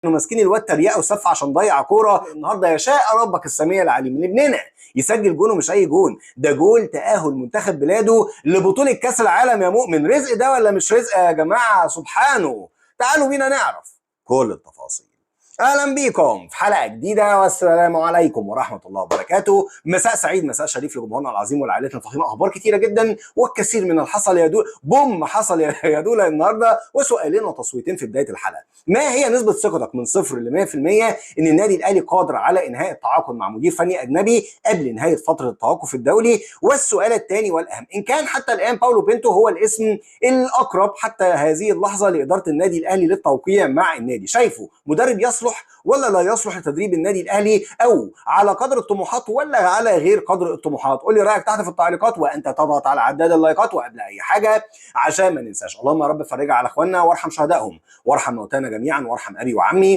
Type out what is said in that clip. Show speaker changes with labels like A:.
A: كانوا ماسكين الواد تريقه وسف عشان ضيع كوره. النهارده يشاء ربك السميع العليم ان ابننا يسجل جون، ومش اي جون، ده جول تاهل منتخب بلاده لبطوله كاس العالم. يا مؤمن رزق ده ولا مش رزق يا جماعه؟ سبحانه. تعالوا بينا نعرف كل التفاصيل. اهلا بيكم في حلقه جديده، والسلام عليكم ورحمه الله وبركاته. مساء سعيد، مساء شريف لجمهورنا العظيم والعائلات الفخيمه. اخبار كتيره جدا والكثير من الحصل يدول بوم حصل يدول النهارده، وسؤالين وتصويتين في بدايه الحلقه. ما هي نسبه ثقتك من 0 ل 100% ان النادي الاهلي قادر على انهاء التعاقد مع مدير فني اجنبي قبل نهايه فتره التوقف الدولي؟ والسؤال الثاني والاهم، ان كان حتى الان باولو بينتو هو الاسم الاقرب حتى هذه اللحظه لاداره النادي الاهلي للتوقيع مع النادي، شايفه مدرب يصلح ولا لا يصلح لتدريب النادي الاهلي؟ او على قدر الطموحات ولا على غير قدر الطموحات؟ قول لي رايك تحت في التعليقات، وانت تضغط على عداد اللايكات. وقبل اي حاجه عشان ما ننساش، اللهم يا رب فرجها على اخواننا وارحم شهدائهم وارحم موتانا جميعا وارحم ابي وعمي